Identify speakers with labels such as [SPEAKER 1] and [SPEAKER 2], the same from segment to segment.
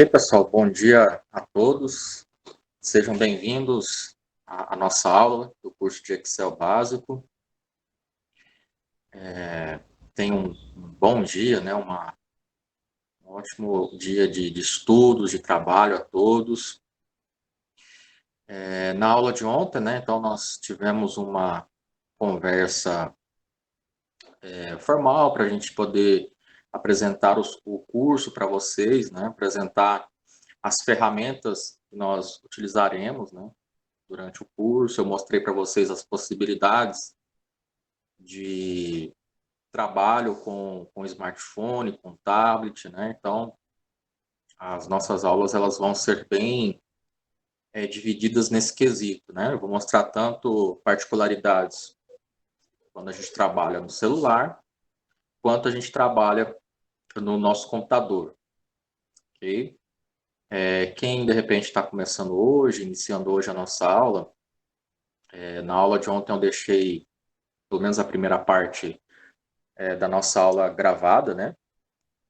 [SPEAKER 1] Ok, pessoal, bom dia a todos. Sejam bem-vindos à nossa aula do curso de Excel básico. Tenham um bom dia, né? Um ótimo dia de estudos, de trabalho a todos. Na aula de ontem, né? Então, nós tivemos uma conversa formal para a gente poder apresentar o curso para vocês, né? Apresentar as ferramentas que nós utilizaremos, né? Durante o curso, eu mostrei para vocês as possibilidades de trabalho com smartphone, com tablet, né? Então, as nossas aulas elas vão ser bem divididas nesse quesito, né? Eu vou mostrar tanto particularidades quando a gente trabalha no celular, quanto a gente trabalha no nosso computador, ok? Quem, de repente, está começando hoje, iniciando hoje a nossa aula, na aula de ontem eu deixei, pelo menos a primeira parte da nossa aula gravada, né?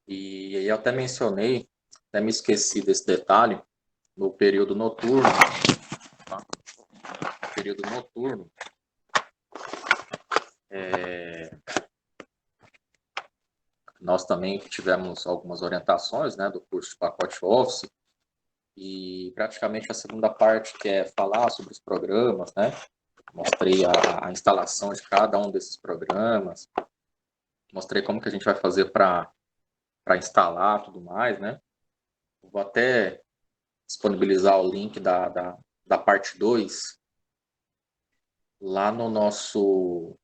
[SPEAKER 1] E aí eu até mencionei, até me esqueci desse detalhe, no período noturno, tá? No período noturno, nós também tivemos algumas orientações, né, do curso de pacote Office, e praticamente a segunda parte, que é falar sobre os programas, né? Mostrei a instalação de cada um desses programas, mostrei como que a gente vai fazer para instalar tudo mais, né? Vou até disponibilizar o link da parte 2 lá no nosso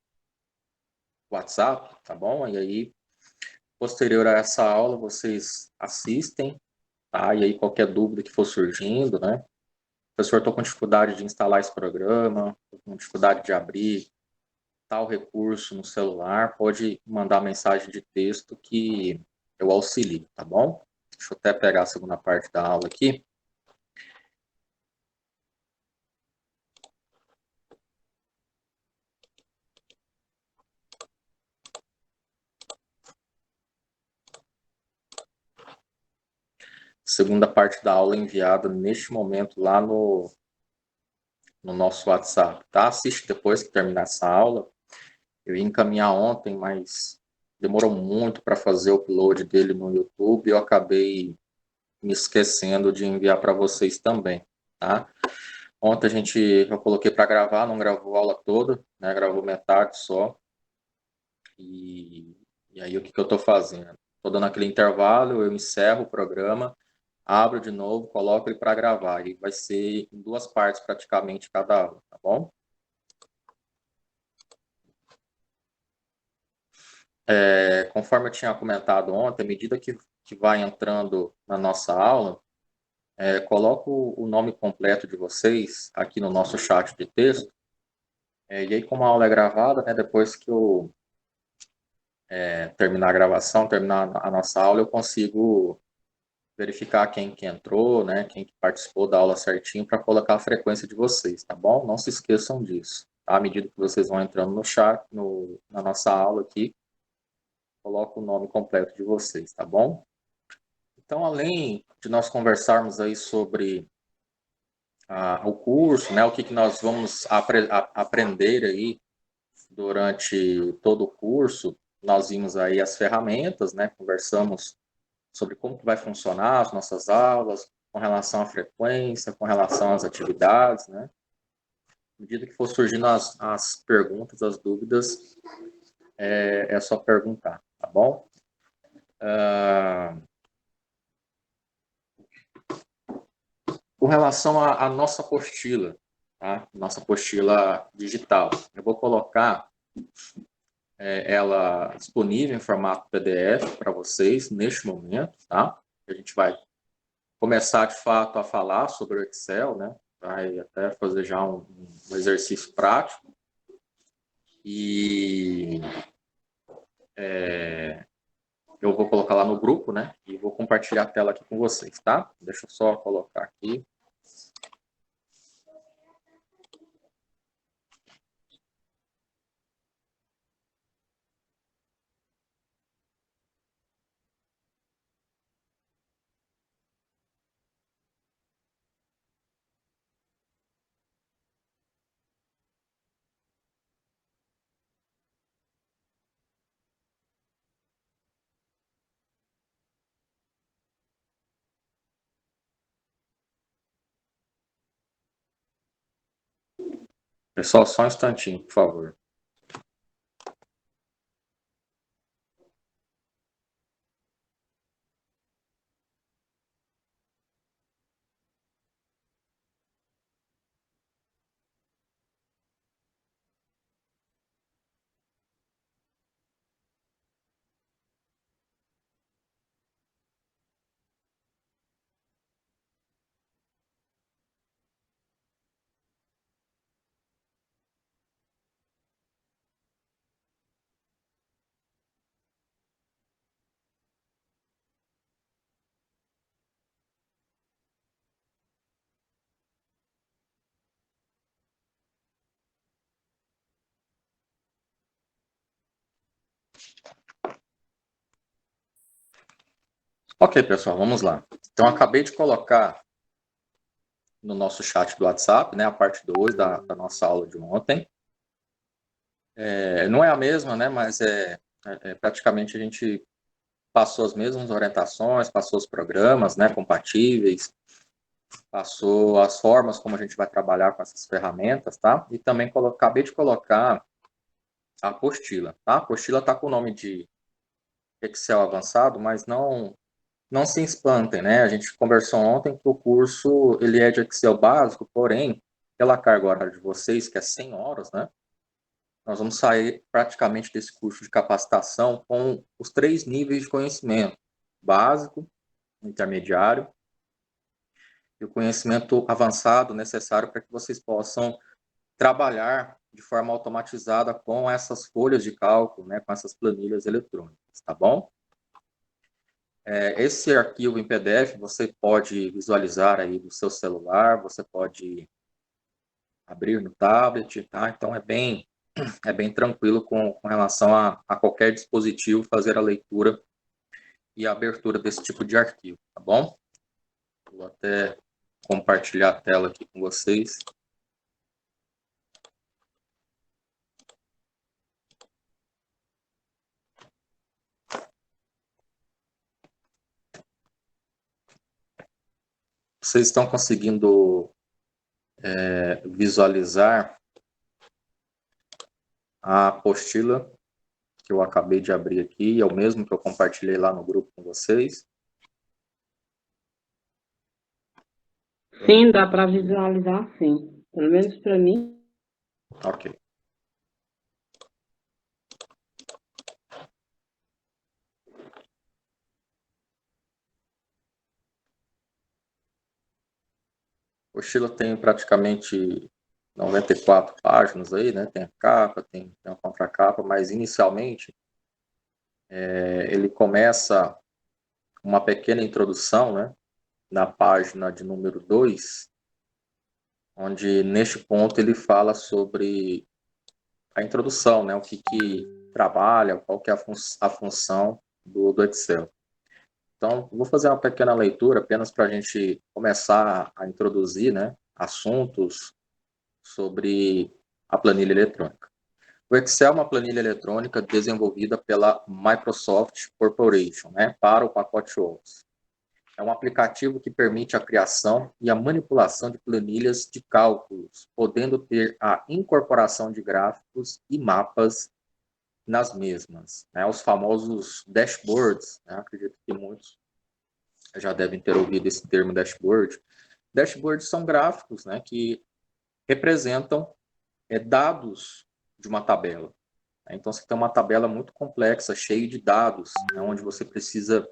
[SPEAKER 1] WhatsApp, tá bom? E aí, posterior a essa aula, vocês assistem, tá? E aí, qualquer dúvida que for surgindo, né? Professor, estou com dificuldade de instalar esse programa, estou com dificuldade de abrir tal recurso no celular, pode mandar mensagem de texto que eu auxilio, tá bom? Deixa eu até pegar a segunda parte da aula aqui. Segunda parte da aula enviada neste momento lá no nosso WhatsApp, tá? Assiste depois que terminar essa aula. Eu ia encaminhar ontem, mas demorou muito para fazer o upload dele no YouTube e eu acabei me esquecendo de enviar para vocês também, tá? Ontem eu coloquei para gravar, não gravou a aula toda, né? Gravou metade só. E aí o que eu estou fazendo? Estou dando aquele intervalo, eu encerro o programa, abro de novo, coloco ele para gravar. E vai ser em duas partes praticamente cada aula, tá bom? Conforme eu tinha comentado ontem, à medida que vai entrando na nossa aula, coloco o nome completo de vocês aqui no nosso chat de texto. E aí, como a aula é gravada, né, depois que eu terminar a gravação, terminar a nossa aula, eu consigo verificar quem que entrou, né, quem que participou da aula certinho para colocar a frequência de vocês, tá bom? Não se esqueçam disso, tá? À medida que vocês vão entrando no chat, na nossa aula aqui, coloca o nome completo de vocês, tá bom? Então, além de nós conversarmos aí sobre o curso, né, o que nós vamos aprender aí durante todo o curso, nós vimos aí as ferramentas, né, conversamos sobre como que vai funcionar as nossas aulas, com relação à frequência, com relação às atividades, né? À medida que for surgindo as perguntas, as dúvidas, é só perguntar, tá bom? Com relação à nossa apostila, tá? Nossa apostila digital, eu vou colocar ela disponível em formato PDF para vocês neste momento, tá? A gente vai começar de fato a falar sobre o Excel, né? Vai até fazer já um exercício prático e eu vou colocar lá no grupo, né? E vou compartilhar a tela aqui com vocês, tá? Deixa eu só colocar aqui. Pessoal, só um instantinho, por favor. Ok, pessoal, vamos lá. Então, acabei de colocar no nosso chat do WhatsApp, né, a parte 2 da nossa aula de ontem. Não é a mesma, né, mas praticamente a gente passou as mesmas orientações, passou os programas, né, compatíveis, passou as formas como a gente vai trabalhar com essas ferramentas, tá? E também acabei de colocar a apostila, tá? A apostila está com o nome de Excel avançado, mas não se espantem, né? A gente conversou ontem que o curso ele é de Excel básico, porém, pela carga horária de vocês, que é 100 horas, né? Nós vamos sair praticamente desse curso de capacitação com os 3 níveis de conhecimento: básico, intermediário e o conhecimento avançado necessário para que vocês possam trabalhar de forma automatizada com essas folhas de cálculo, né, com essas planilhas eletrônicas, tá bom? Esse arquivo em PDF você pode visualizar aí do seu celular, você pode abrir no tablet, tá? Então é bem tranquilo com relação a qualquer dispositivo fazer a leitura e a abertura desse tipo de arquivo, tá bom? Vou até compartilhar a tela aqui com vocês. Vocês estão conseguindo visualizar a apostila que eu acabei de abrir aqui, é o mesmo que eu compartilhei lá no grupo com vocês?
[SPEAKER 2] Sim, dá para visualizar, sim. Pelo menos para mim.
[SPEAKER 1] Ok. O estilo tem praticamente 94 páginas aí, né? Tem a capa, tem a contracapa, mas inicialmente ele começa uma pequena introdução, né? Na página de número 2, onde neste ponto ele fala sobre a introdução, né? O que trabalha, qual que é a função do Excel. Então, vou fazer uma pequena leitura apenas para a gente começar a introduzir, né, assuntos sobre a planilha eletrônica. O Excel é uma planilha eletrônica desenvolvida pela Microsoft Corporation, né, para o pacote Office. É um aplicativo que permite a criação e a manipulação de planilhas de cálculos, podendo ter a incorporação de gráficos e mapas nas mesmas, né, os famosos dashboards, né, acredito que muitos já devem ter ouvido esse termo dashboard. Dashboards são gráficos, né, que representam dados de uma tabela. Então, você tem uma tabela muito complexa, cheia de dados, né, onde você precisa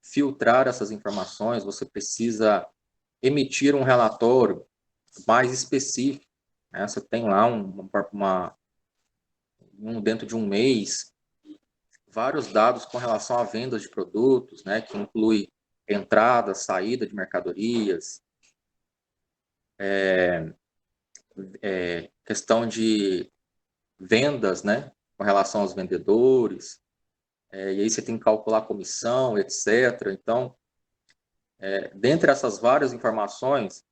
[SPEAKER 1] filtrar essas informações, você precisa emitir um relatório mais específico. Né? Você tem lá dentro de um mês, vários dados com relação a vendas de produtos, né, que inclui entrada, saída de mercadorias, questão de vendas, né, com relação aos vendedores, e aí você tem que calcular a comissão, etc. Então, dentre essas várias informações,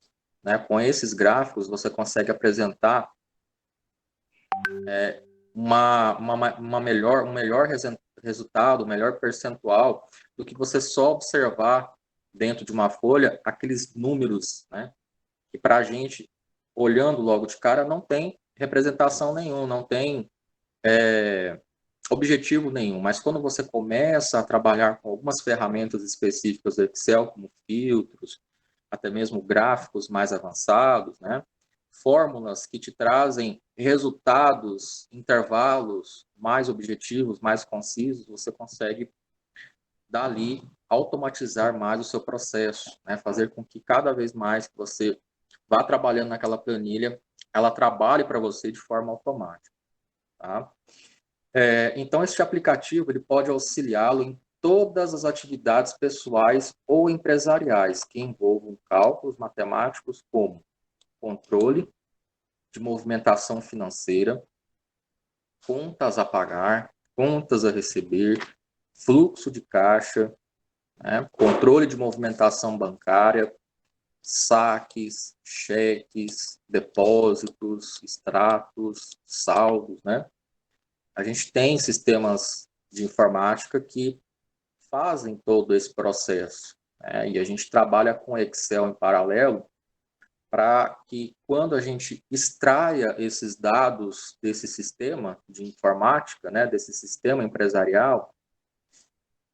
[SPEAKER 1] né, com esses gráficos, você consegue apresentar um melhor resultado, um melhor percentual do que você só observar dentro de uma folha aqueles números, né, que para a gente, olhando logo de cara, não tem representação nenhuma, não tem objetivo nenhum, mas quando você começa a trabalhar com algumas ferramentas específicas do Excel, como filtros, até mesmo gráficos mais avançados, né? Fórmulas que te trazem resultados, intervalos mais objetivos, mais concisos, você consegue, dali, automatizar mais o seu processo, né? Fazer com que cada vez mais que você vá trabalhando naquela planilha, ela trabalhe para você de forma automática, tá? Então, este aplicativo ele pode auxiliá-lo em todas as atividades pessoais ou empresariais que envolvam cálculos matemáticos, como controle de movimentação financeira, contas a pagar, contas a receber, fluxo de caixa, né, controle de movimentação bancária, saques, cheques, depósitos, extratos, saldos, né? A gente tem sistemas de informática que fazem todo esse processo, né? E a gente trabalha com Excel em paralelo para que, quando a gente extraia esses dados desse sistema de informática, né, desse sistema empresarial,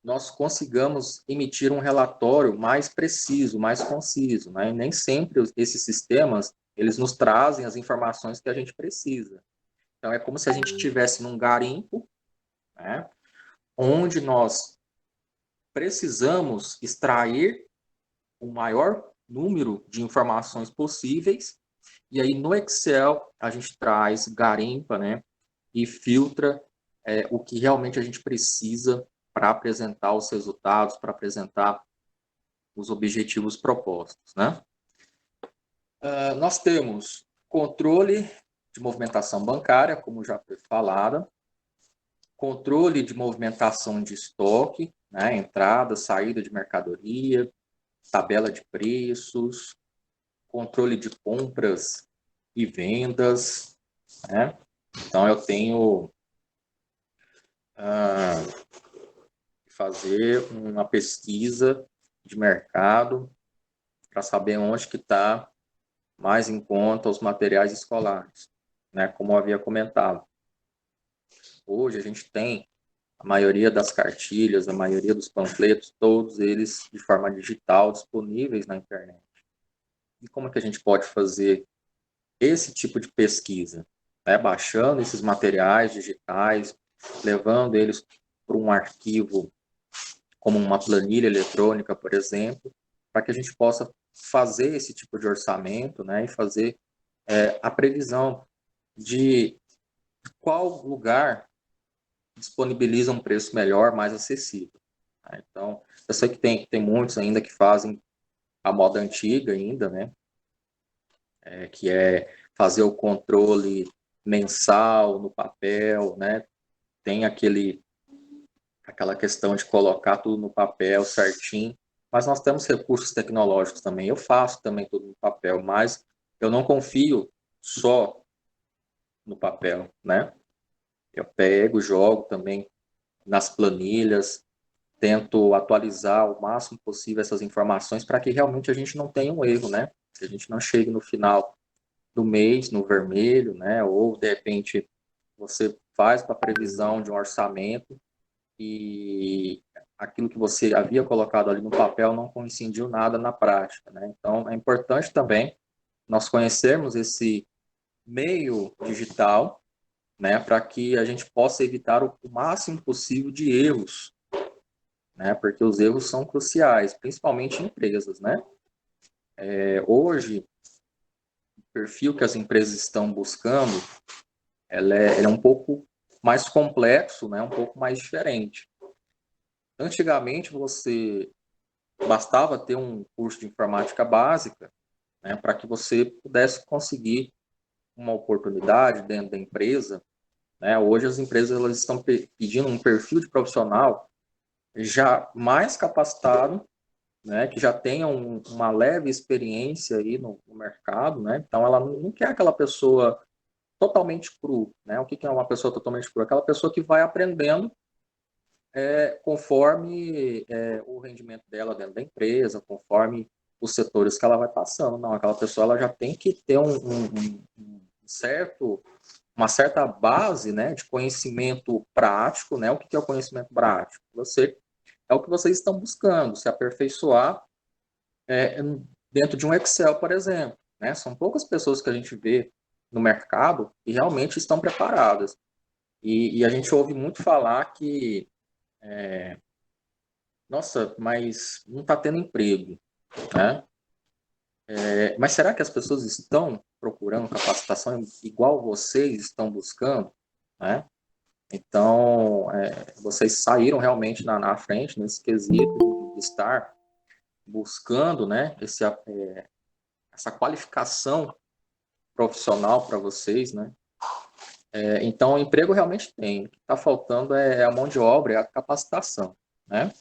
[SPEAKER 1] nós consigamos emitir um relatório mais preciso, mais conciso, né? E nem sempre esses sistemas eles nos trazem as informações que a gente precisa. Então, é como se a gente estivesse num garimpo, né, onde nós precisamos extrair o maior número de informações possíveis, e aí no Excel a gente traz, garimpa, né, e filtra o que realmente a gente precisa para apresentar os resultados, para apresentar os objetivos propostos, né? Nós temos controle de movimentação bancária, como já foi falado, controle de movimentação de estoque, né, entrada, saída de mercadoria, tabela de preços, controle de compras e vendas, né? Então, eu tenho que fazer uma pesquisa de mercado para saber onde que está mais em conta os materiais escolares, né? Como eu havia comentado. Hoje a gente tem a maioria das cartilhas, a maioria dos panfletos, todos eles de forma digital, disponíveis na internet. E como que a gente pode fazer esse tipo de pesquisa? Baixando esses materiais digitais, levando eles para um arquivo como uma planilha eletrônica, por exemplo, para que a gente possa fazer esse tipo de orçamento, né, e fazer a previsão de qual lugar disponibiliza um preço melhor, mais acessível. Tá? Então, eu sei que tem muitos ainda que fazem a moda antiga ainda, né, que é fazer o controle mensal no papel, né, tem aquela questão de colocar tudo no papel certinho, mas nós temos recursos tecnológicos também. Eu faço também tudo no papel, mas eu não confio só no papel, né? Eu pego, jogo também nas planilhas, tento atualizar o máximo possível essas informações para que realmente a gente não tenha um erro, né? Que a gente não chegue no final do mês no vermelho, né? Ou de repente você faz para previsão de um orçamento e aquilo que você havia colocado ali no papel não coincidiu nada na prática, né? Então, é importante também nós conhecermos esse meio digital, né, para que a gente possa evitar o máximo possível de erros, né? Porque os erros são cruciais, principalmente em empresas, né? Hoje, o perfil que as empresas estão buscando, ele é um pouco mais complexo, né? Um pouco mais diferente. Antigamente, você bastava ter um curso de informática básica, né, para que você pudesse conseguir uma oportunidade dentro da empresa, né? Hoje as empresas elas estão pedindo um perfil de profissional já mais capacitado, né, que já tenha uma leve experiência aí no mercado, né? Então ela não quer aquela pessoa totalmente cru, né? O que é uma pessoa totalmente cru? Aquela pessoa que vai aprendendo conforme o rendimento dela dentro da empresa, conforme os setores que ela vai passando. Não, aquela pessoa ela já tem que ter um uma certa base, né, de conhecimento prático, né? O que é o conhecimento prático? É o que vocês estão buscando, se aperfeiçoar dentro de um Excel, por exemplo, né? São poucas pessoas que a gente vê no mercado e realmente estão preparadas. E a gente ouve muito falar que, nossa, mas não está tendo emprego, né? Mas será que as pessoas estão procurando capacitação igual vocês estão buscando, né? Então, vocês saíram realmente na frente nesse quesito de estar buscando, né, essa qualificação profissional para vocês, né? Então, o emprego realmente tem. O que está faltando é a mão de obra, é a capacitação, né?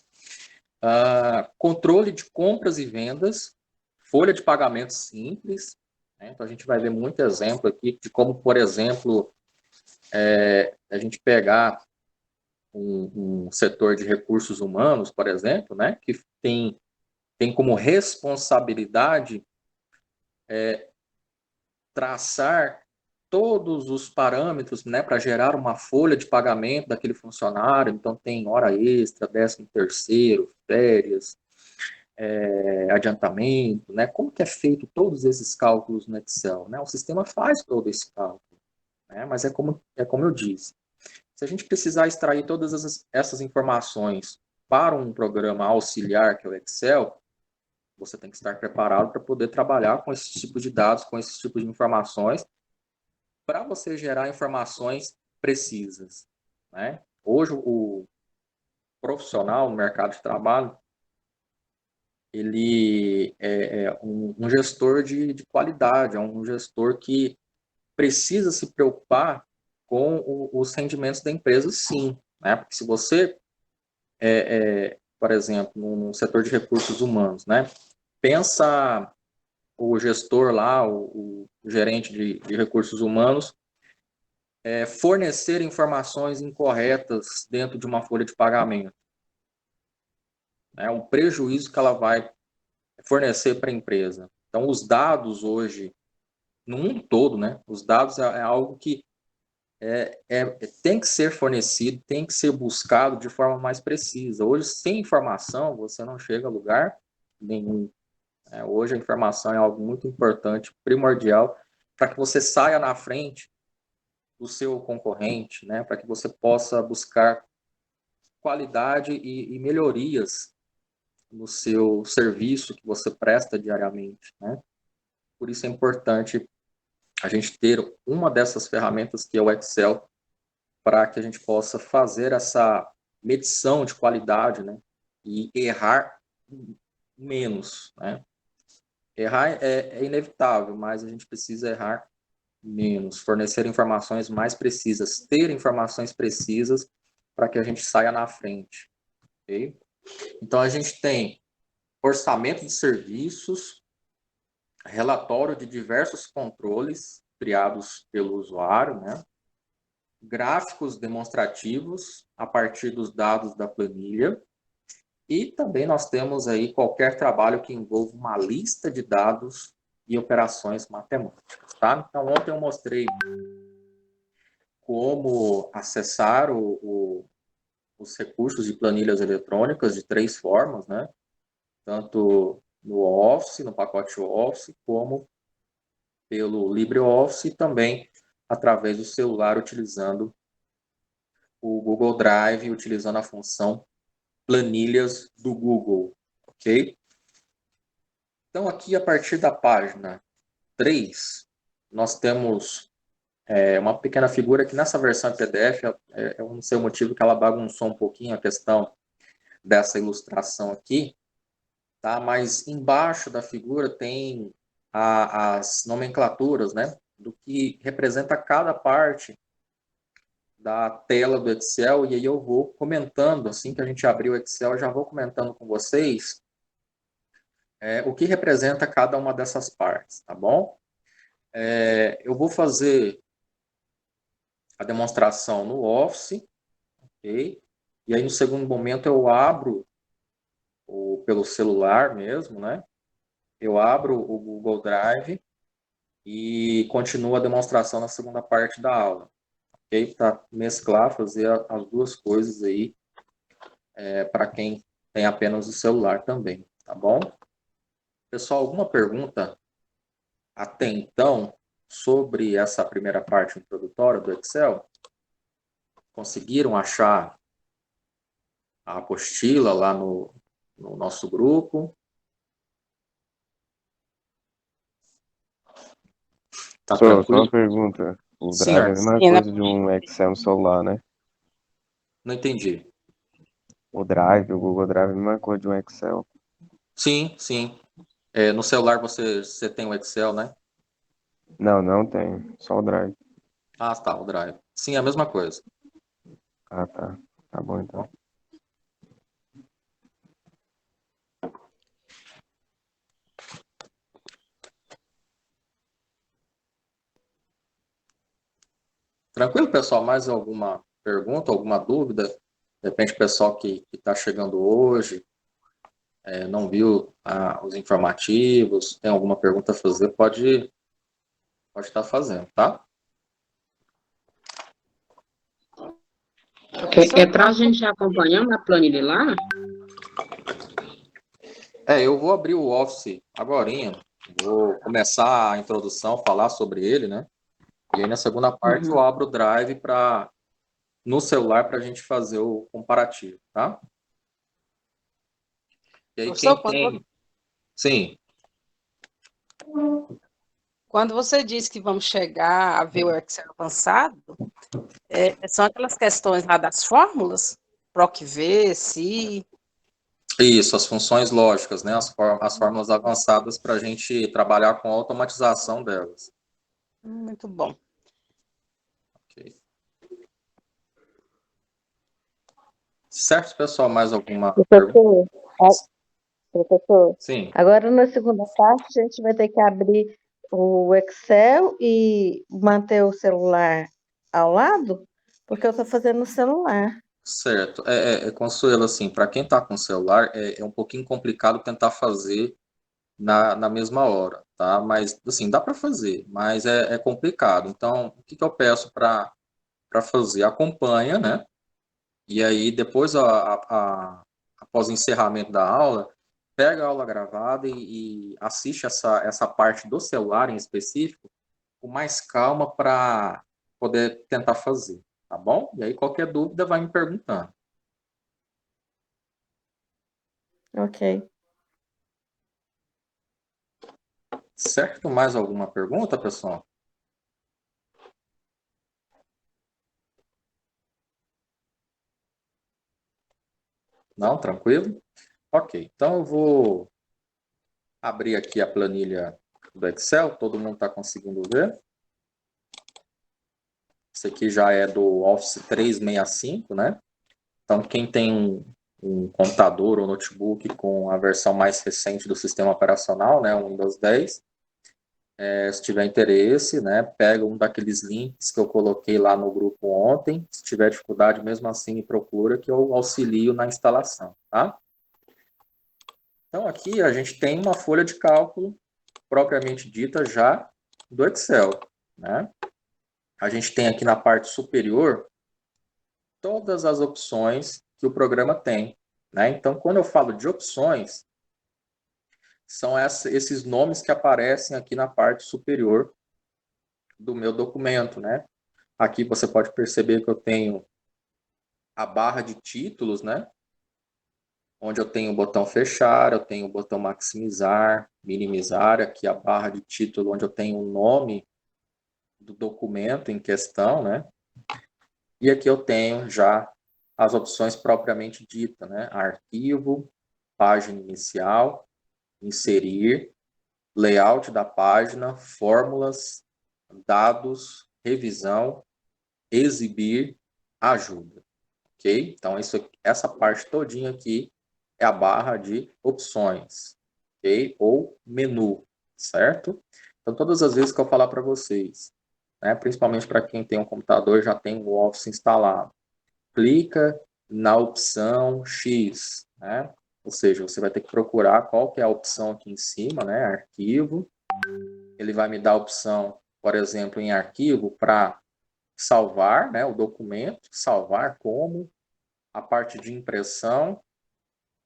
[SPEAKER 1] Controle de compras e vendas, folha de pagamento simples, né? Então, a gente vai ver muito exemplo aqui de como, por exemplo, a gente pegar um setor de recursos humanos, por exemplo, né, que tem como responsabilidade traçar todos os parâmetros, né, para gerar uma folha de pagamento daquele funcionário. Então, tem hora extra, 13º, férias, adiantamento, né? Como que é feito todos esses cálculos no Excel, né? O sistema faz todo esse cálculo, né? Mas é como eu disse, se a gente precisar extrair todas essas informações para um programa auxiliar, que é o Excel, você tem que estar preparado para poder trabalhar com esse tipo de dados, com esse tipo de informações, para você gerar informações precisas, né? Hoje, o profissional no mercado de trabalho, ele é um gestor de qualidade, é um gestor que precisa se preocupar com os rendimentos da empresa, sim, né? Porque se você, por exemplo, no setor de recursos humanos, né? Pensa o gestor lá, o gerente de recursos humanos, fornecer informações incorretas dentro de uma folha de pagamento, né? O prejuízo que ela vai fornecer para a empresa. Então, os dados hoje, no mundo todo, né? Os dados é algo que tem que ser fornecido, tem que ser buscado de forma mais precisa. Hoje, sem informação, você não chega a lugar nenhum. Hoje, a informação é algo muito importante, primordial, para que você saia na frente do seu concorrente, né? Para que você possa buscar qualidade e melhorias no seu serviço que você presta diariamente, né? Por isso é importante a gente ter uma dessas ferramentas que é o Excel, para que a gente possa fazer essa medição de qualidade, né? E errar menos, né? Errar é inevitável, mas a gente precisa errar menos, fornecer informações mais precisas, ter informações precisas para que a gente saia na frente, ok? Então, a gente tem orçamento de serviços, relatório de diversos controles criados pelo usuário, né? Gráficos demonstrativos a partir dos dados da planilha, e também nós temos aí qualquer trabalho que envolva uma lista de dados e operações matemáticas, tá? Então, ontem eu mostrei como acessar os recursos de planilhas eletrônicas de 3 formas, né? Tanto no Office, no pacote Office, como pelo LibreOffice e também através do celular, utilizando o Google Drive, utilizando a função planilhas do Google, ok? Então, aqui a partir da página 3, nós temos uma pequena figura que nessa versão PDF, eu não sei o motivo que ela bagunçou um pouquinho a questão dessa ilustração aqui, tá? Mas embaixo da figura tem as nomenclaturas, né? Do que representa cada parte da tela do Excel, e aí eu vou comentando, assim que a gente abrir o Excel, eu já vou comentando com vocês o que representa cada uma dessas partes, tá bom? Eu vou fazer a demonstração no Office, ok? E aí no segundo momento eu abro pelo celular mesmo, né? Eu abro o Google Drive e continua a demonstração na segunda parte da aula. Ok? Para mesclar, fazer as duas coisas aí, para quem tem apenas o celular também, tá bom? Pessoal, alguma pergunta até então sobre essa primeira parte introdutória do Excel? Conseguiram achar a apostila lá no nosso grupo? Tá
[SPEAKER 3] Só uma
[SPEAKER 1] tranquilo?
[SPEAKER 3] pergunta. O
[SPEAKER 1] Sim,
[SPEAKER 3] Drive é a
[SPEAKER 1] Arthur.
[SPEAKER 3] mesma
[SPEAKER 2] Sim, né?
[SPEAKER 3] coisa de um Excel no celular, né?
[SPEAKER 1] Não entendi.
[SPEAKER 3] O Drive, o Google Drive é a mesma coisa de um Excel.
[SPEAKER 1] Sim, sim. No celular você tem o Excel, né?
[SPEAKER 3] Não, não tem. Só o Drive.
[SPEAKER 1] Ah, tá, o Drive. Sim, é a mesma coisa.
[SPEAKER 3] Ah, tá. Tá bom então.
[SPEAKER 1] Tranquilo, pessoal? Mais alguma pergunta, alguma dúvida? De repente, o pessoal que está chegando hoje não viu os informativos, tem alguma pergunta a fazer, pode estar fazendo, tá?
[SPEAKER 2] É para a gente ir acompanhando a planilha lá?
[SPEAKER 1] Eu vou abrir o Office agorinha, vou começar a introdução, falar sobre ele, né? E aí, na segunda parte, eu
[SPEAKER 2] Uhum.
[SPEAKER 1] abro o Drive no celular para a gente fazer o comparativo, tá? E aí,
[SPEAKER 4] Professor,
[SPEAKER 1] quem tem... Sim,
[SPEAKER 4] quando você diz que vamos chegar a ver o Excel avançado, são aquelas questões lá das fórmulas? PROC-V, SI.
[SPEAKER 1] isso, as funções lógicas, né? As fórmulas avançadas para a gente trabalhar com a automatização delas.
[SPEAKER 4] Muito bom.
[SPEAKER 1] Ok. Certo, pessoal? Mais alguma pergunta?
[SPEAKER 5] Professor, professor,
[SPEAKER 1] Sim,
[SPEAKER 5] agora na segunda parte a gente vai ter que abrir o Excel e manter o celular ao lado, porque eu estou fazendo no celular.
[SPEAKER 1] certo. Consuelo, assim, para quem está com celular, é um pouquinho complicado tentar fazer na mesma hora, tá? Mas, assim, dá para fazer, mas é complicado. Então, o que eu peço para fazer? Acompanha, né? E aí, depois, após o encerramento da aula, pega a aula gravada e assiste essa parte do celular em específico com mais calma para poder tentar fazer, tá bom? E aí, qualquer dúvida, vai me perguntando.
[SPEAKER 5] Ok.
[SPEAKER 1] Certo? Mais alguma pergunta, pessoal? Não? Tranquilo? Ok, então eu vou abrir aqui a planilha do Excel, todo mundo está conseguindo ver. Esse aqui já é do Office 365, né? Então, quem tem um computador ou notebook com a versão mais recente do sistema operacional, né, o Windows 10, se tiver interesse, né, pega um daqueles links que eu coloquei lá no grupo ontem. Se tiver dificuldade, mesmo assim, me procura que eu auxilio na instalação, tá? Então, aqui a gente tem uma folha de cálculo propriamente dita já do Excel, né? A gente tem aqui na parte superior todas as opções que o programa tem, né? Então, quando eu falo de opções, são esses nomes que aparecem aqui na parte superior do meu documento, né? Aqui você pode perceber que eu tenho a barra de títulos, né? Onde eu tenho o botão fechar, eu tenho o botão maximizar, minimizar, aqui a barra de título onde eu tenho o nome do documento em questão, né? E aqui eu tenho já as opções propriamente ditas, né? Arquivo, página inicial, inserir, layout da página, fórmulas, dados, revisão, exibir, ajuda, ok? Então, essa parte todinha aqui é a barra de opções, ok? Ou menu, certo? Então, todas as vezes que eu falar para vocês, né, principalmente para quem tem um computador já tem o Office instalado, clica na opção X, né? Ou seja, você vai ter que procurar qual que é a opção aqui em cima, né? Arquivo, ele vai me dar a opção, por exemplo, em arquivo, para salvar, né, o documento, salvar como, a parte de impressão,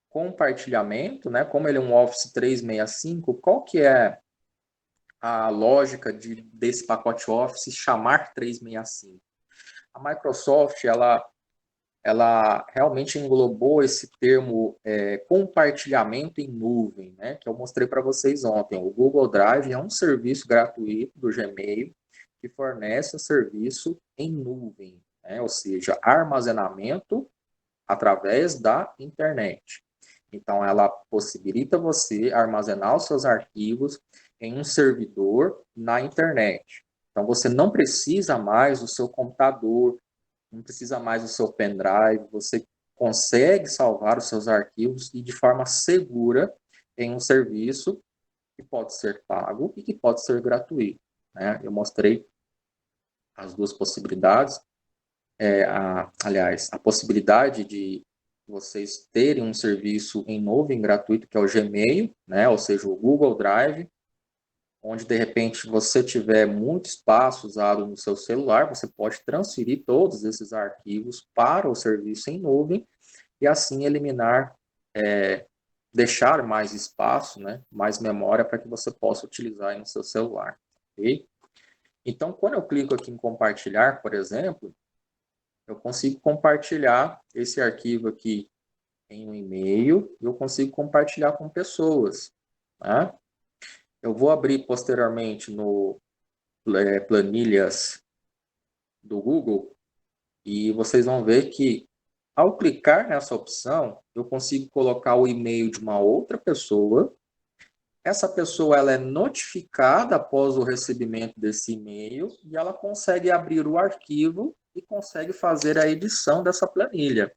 [SPEAKER 1] compartilhamento, né, como ele é um Office 365, qual que é a lógica desse pacote Office chamar 365? A Microsoft, ela realmente englobou esse termo compartilhamento em nuvem, né, que eu mostrei para vocês ontem. O Google Drive é um serviço gratuito do Gmail que fornece um serviço em nuvem, né, ou seja, armazenamento através da internet. Então, ela possibilita você armazenar os seus arquivos em um servidor na internet. Então, você não precisa mais do seu computador, não precisa mais do seu pendrive, você consegue salvar os seus arquivos e de forma segura em um serviço que pode ser pago e que pode ser gratuito, né? Eu mostrei as duas possibilidades, aliás, a possibilidade de vocês terem um serviço em nuvem gratuito, que é o Gmail, né? Ou seja, o Google Drive, onde de repente você tiver muito espaço usado no seu celular, você pode transferir todos esses arquivos para o serviço em nuvem e assim eliminar, deixar mais espaço, né, mais memória para que você possa utilizar aí no seu celular. Ok? Então, quando eu clico aqui em compartilhar, por exemplo, eu consigo compartilhar esse arquivo aqui em um e-mail e eu consigo compartilhar com pessoas, né? Eu vou abrir posteriormente no planilhas do Google e vocês vão ver que ao clicar nessa opção, eu consigo colocar o e-mail de uma outra pessoa. Essa pessoa ela é notificada após o recebimento desse e-mail e ela consegue abrir o arquivo e consegue fazer a edição dessa planilha.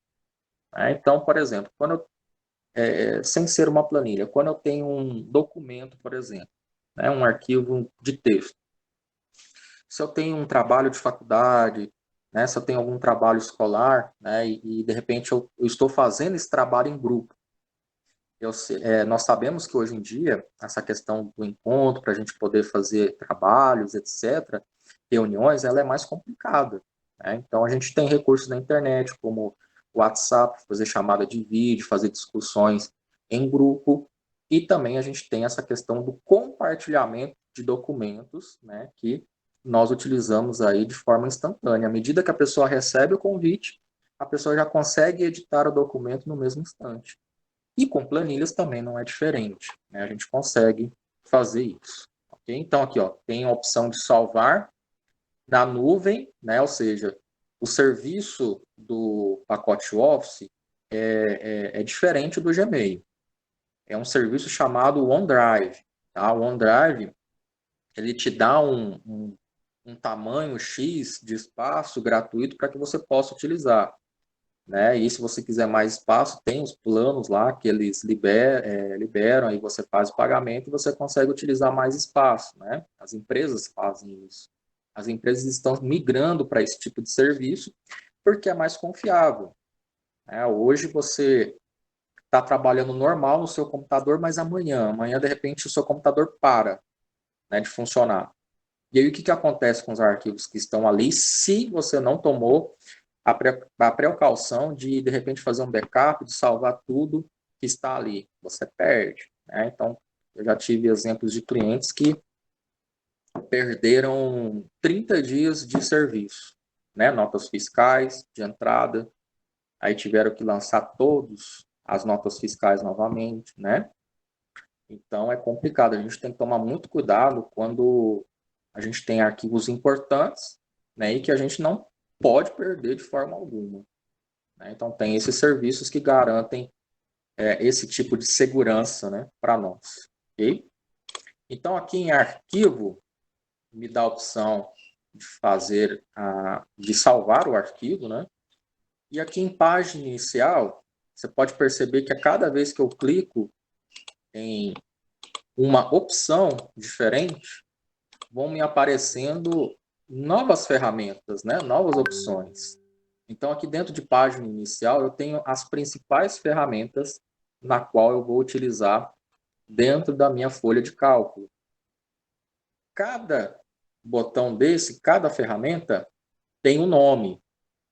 [SPEAKER 1] Então, por exemplo, sem ser uma planilha, quando eu tenho um documento, por exemplo, né, um arquivo de texto, se eu tenho um trabalho de faculdade, né, se eu tenho algum trabalho escolar, né, e de repente eu estou fazendo esse trabalho em grupo. Nós sabemos que hoje em dia, essa questão do encontro, para a gente poder fazer trabalhos, etc., reuniões, ela é mais complicada, né? Então, a gente tem recursos na internet, como o WhatsApp, fazer chamada de vídeo, fazer discussões em grupo, e também a gente tem essa questão do compartilhamento de documentos, né, que nós utilizamos aí de forma instantânea. À medida que a pessoa recebe o convite, a pessoa já consegue editar o documento no mesmo instante. E com planilhas também não é diferente, né? A gente consegue fazer isso. Okay? Então, aqui ó, tem a opção de salvar na nuvem, né? Ou seja, o serviço do pacote Office é diferente do Gmail. É um serviço chamado OneDrive. Tá? O OneDrive, ele te dá um tamanho X de espaço gratuito para que você possa utilizar. Né? E se você quiser mais espaço, tem os planos lá que eles liberam, aí você faz o pagamento e você consegue utilizar mais espaço, né? As empresas fazem isso. As empresas estão migrando para esse tipo de serviço porque é mais confiável, né? Hoje você está trabalhando normal no seu computador, mas amanhã de repente o seu computador para, né, de funcionar. E aí o que acontece com os arquivos que estão ali se você não tomou a precaução de repente, fazer um backup, de salvar tudo que está ali. Você perde, né? Então, eu já tive exemplos de clientes que perderam 30 dias de serviço, né? Notas fiscais de entrada, aí tiveram que lançar todas as notas fiscais novamente, né? Então, é complicado. A gente tem que tomar muito cuidado quando a gente tem arquivos importantes, né? E que a gente não pode perder de forma alguma. Então, tem esses serviços que garantem esse tipo de segurança, né, para nós. Okay? Então, aqui em arquivo, me dá a opção de de salvar o arquivo, né? E aqui em página inicial, você pode perceber que a cada vez que eu clico em uma opção diferente, vão me aparecendo novas ferramentas, né? Novas opções. Então, aqui dentro de página inicial, eu tenho as principais ferramentas na qual eu vou utilizar dentro da minha folha de cálculo. cada botão desse, cada ferramenta tem um nome.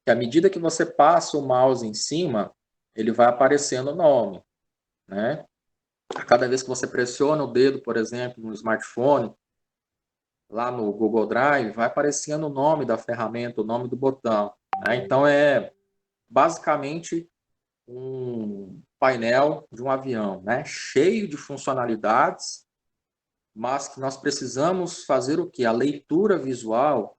[SPEAKER 1] Que à medida que você passa o mouse em cima, ele vai aparecendo o nome, né? A cada vez que você pressiona o dedo, por exemplo, no smartphone, lá no Google Drive, vai aparecendo o nome da ferramenta, o nome do botão, né? Então, é basicamente um painel de um avião, né? Cheio de funcionalidades, mas que nós precisamos fazer o quê? A leitura visual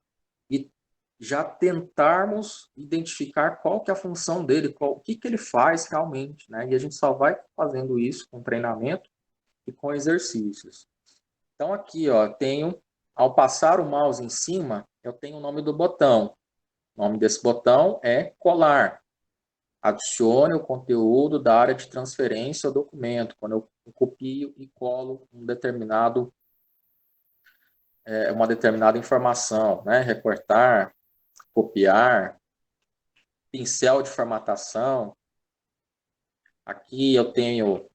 [SPEAKER 1] e já tentarmos identificar qual que é a função dele, o que ele faz realmente, né? E a gente só vai fazendo isso com treinamento e com exercícios. Então aqui, ó, tenho, ao passar o mouse em cima, eu tenho o nome do botão. O nome desse botão é colar. Adicione o conteúdo da área de transferência ao documento, quando eu copio e colo uma determinada informação, né? Recortar, copiar, pincel de formatação. Aqui eu tenho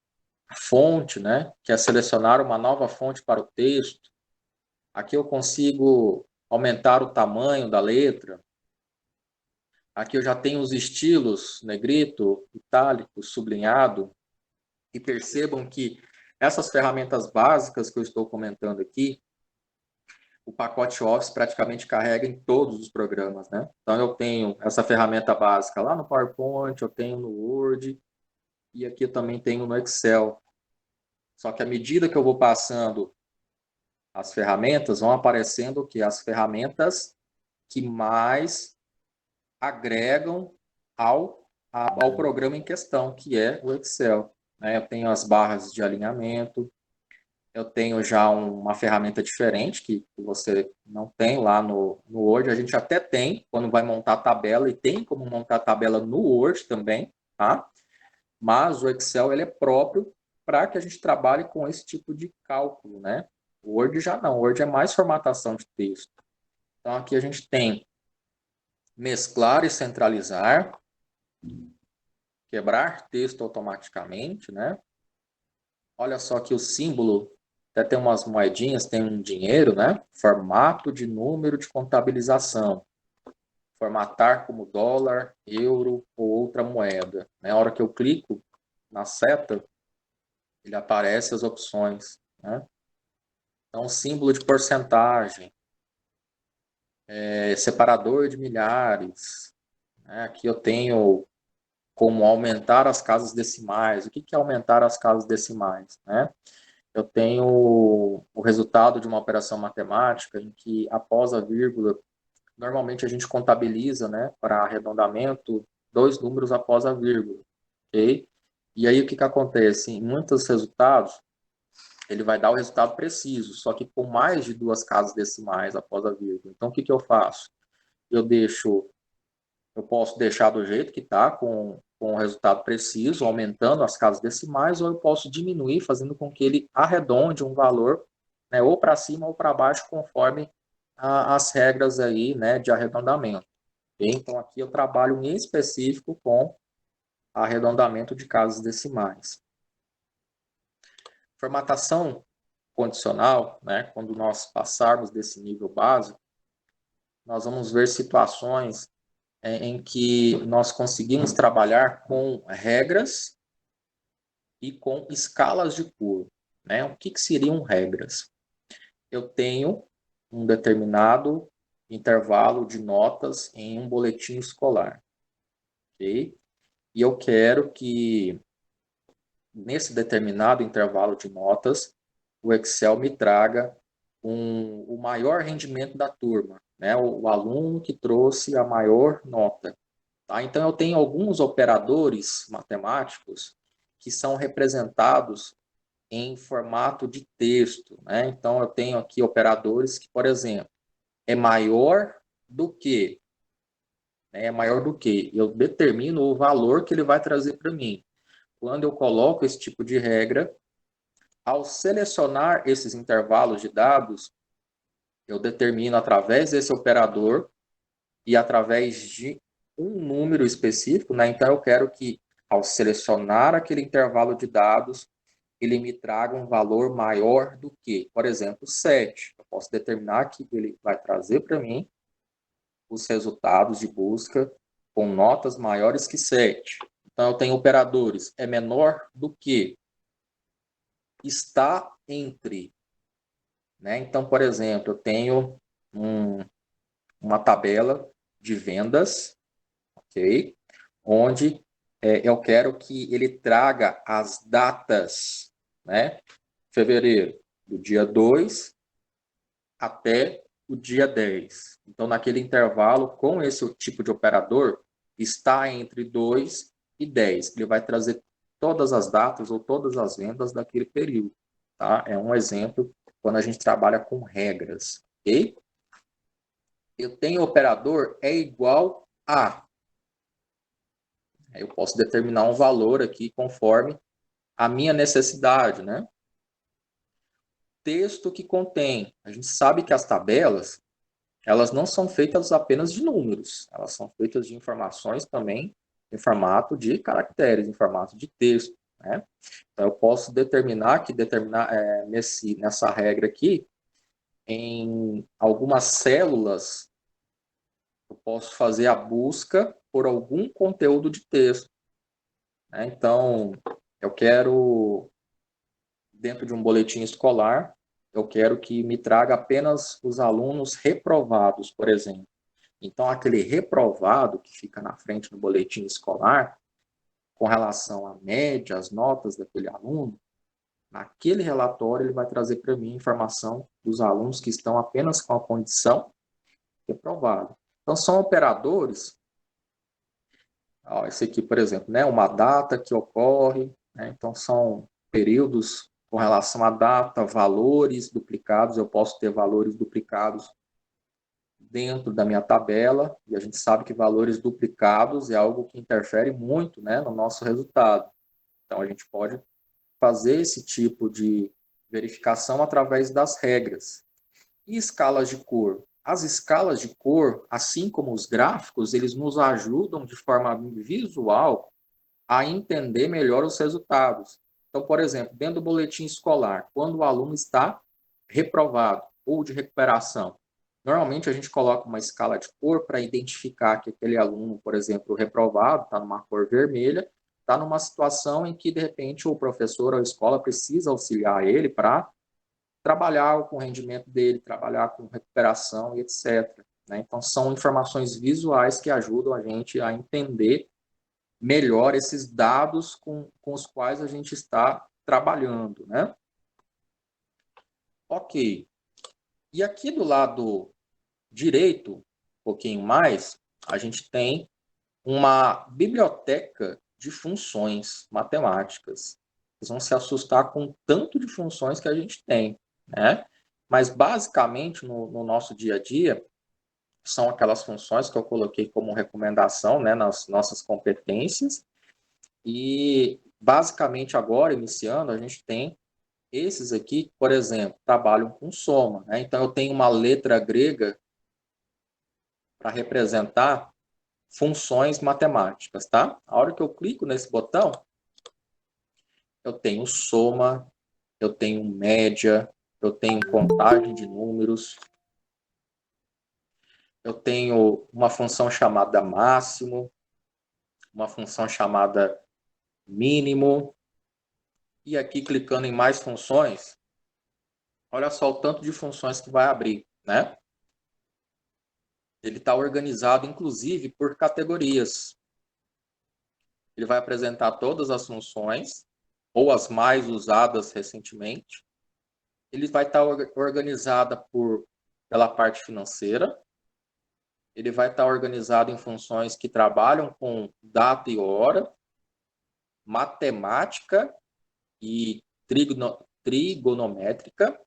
[SPEAKER 1] a fonte, né? Que é selecionar uma nova fonte para o texto. Aqui eu consigo aumentar o tamanho da letra. Aqui eu já tenho os estilos, negrito, itálico, sublinhado. E percebam que essas ferramentas básicas que eu estou comentando aqui, o pacote Office praticamente carrega em todos os programas, né? Então eu tenho essa ferramenta básica lá no PowerPoint, eu tenho no Word, e aqui eu também tenho no Excel. Só que à medida que eu vou passando as ferramentas, vão aparecendo o quê? As ferramentas que mais agregam ao programa em questão, que é o Excel, né? Eu tenho as barras de alinhamento, eu tenho já uma ferramenta diferente que você não tem lá no Word. A gente até tem quando vai montar a tabela, e tem como montar a tabela no Word também, tá? Mas o Excel ele é próprio para que a gente trabalhe com esse tipo de cálculo, né? O Word já não, o Word é mais formatação de texto. Então aqui a gente tem mesclar e centralizar, quebrar texto automaticamente, né? Olha só que o símbolo, até tem umas moedinhas, tem um dinheiro, né? Formato de número de contabilização. Formatar como dólar, euro ou outra moeda. Na hora que eu clico na seta, ele aparece as opções, né? Então, símbolo de porcentagem, separador de milhares, né? Aqui eu tenho como aumentar as casas decimais. O que é aumentar as casas decimais, né? Eu tenho o resultado de uma operação matemática em que, após a vírgula, normalmente a gente contabiliza, né, para arredondamento, 2 números após a vírgula, ok? E aí o que acontece? Em muitos resultados, ele vai dar o resultado preciso, só que com mais de 2 casas decimais após a vírgula. Então, o que eu faço? Eu posso deixar do jeito que está, com o resultado preciso, aumentando as casas decimais, ou eu posso diminuir, fazendo com que ele arredonde um valor, né, ou para cima ou para baixo, conforme as regras aí, né, de arredondamento. Okay? Então, aqui eu trabalho em específico com arredondamento de casas decimais. Formatação condicional, né, quando nós passarmos desse nível básico, nós vamos ver situações em que nós conseguimos trabalhar com regras e com escalas de cor, né? O que seriam regras? Eu tenho um determinado intervalo de notas em um boletim escolar, ok? E eu quero que, nesse determinado intervalo de notas, o Excel me traga o maior rendimento da turma, né? O aluno que trouxe a maior nota. Tá? Então, eu tenho alguns operadores matemáticos que são representados em formato de texto, né? Então, eu tenho aqui operadores que, por exemplo, é maior do que, né? É maior do que. Eu determino o valor que ele vai trazer para mim. Quando eu coloco esse tipo de regra, ao selecionar esses intervalos de dados, eu determino através desse operador e através de um número específico, né? Então, eu quero que, ao selecionar aquele intervalo de dados, ele me traga um valor maior do que, por exemplo, 7. Eu posso determinar que ele vai trazer para mim os resultados de busca com notas maiores que 7. Então, eu tenho operadores, é menor do que, está entre. Né? Então, por exemplo, eu tenho uma tabela de vendas, ok? Onde eu quero que ele traga as datas, né? Fevereiro, do dia 2 até o dia 10. Então, naquele intervalo, com esse tipo de operador, está entre 2 e 10. Ele vai trazer todas as datas ou todas as vendas daquele período. Tá? É um exemplo quando a gente trabalha com regras. Ok? Eu tenho operador é igual a. Eu posso determinar um valor aqui conforme a minha necessidade, né? Texto que contém. A gente sabe que as tabelas, elas não são feitas apenas de números, elas são feitas de informações também em formato de caracteres, em formato de texto, né? Então, eu posso determinar nessa regra aqui, em algumas células, eu posso fazer a busca por algum conteúdo de texto, né? Então, eu quero, dentro de um boletim escolar, eu quero que me traga apenas os alunos reprovados, por exemplo. Então, aquele reprovado que fica na frente no boletim escolar, com relação à média, às notas daquele aluno, naquele relatório ele vai trazer para mim informação dos alunos que estão apenas com a condição reprovada. Então, são operadores, ó, esse aqui, por exemplo, né, uma data que ocorre, né, então são períodos com relação à data, valores duplicados, eu posso ter valores duplicados dentro da minha tabela, e a gente sabe que valores duplicados é algo que interfere muito, né, no nosso resultado. Então, a gente pode fazer esse tipo de verificação através das regras. E escalas de cor? As escalas de cor, assim como os gráficos, eles nos ajudam de forma visual a entender melhor os resultados. Então, por exemplo, dentro do boletim escolar, quando o aluno está reprovado ou de recuperação, normalmente a gente coloca uma escala de cor para identificar que aquele aluno, por exemplo, reprovado, está numa cor vermelha, está numa situação em que, de repente, o professor ou a escola precisa auxiliar ele para trabalhar com o rendimento dele, trabalhar com recuperação e etc. Né? Então, são informações visuais que ajudam a gente a entender melhor esses dados com os quais a gente está trabalhando, né? Ok. E aqui do lado direito, um pouquinho mais, a gente tem uma biblioteca de funções matemáticas. Vocês vão se assustar com o tanto de funções que a gente tem, né? Mas, basicamente, no nosso dia a dia, são aquelas funções que eu coloquei como recomendação, né, nas nossas competências. E, basicamente, agora, iniciando, a gente tem esses aqui, por exemplo, trabalham com soma, né? Então, eu tenho uma letra grega para representar funções matemáticas, tá? A hora que eu clico nesse botão, eu tenho soma, eu tenho média, eu tenho contagem de números, eu tenho uma função chamada máximo, uma função chamada mínimo, e aqui clicando em mais funções, olha só o tanto de funções que vai abrir, né? Ele está organizado, inclusive, por categorias. Ele vai apresentar todas as funções, ou as mais usadas recentemente. Ele vai estar organizada pela parte financeira. Ele vai estar organizado em funções que trabalham com data e hora, matemática e trigonométrica,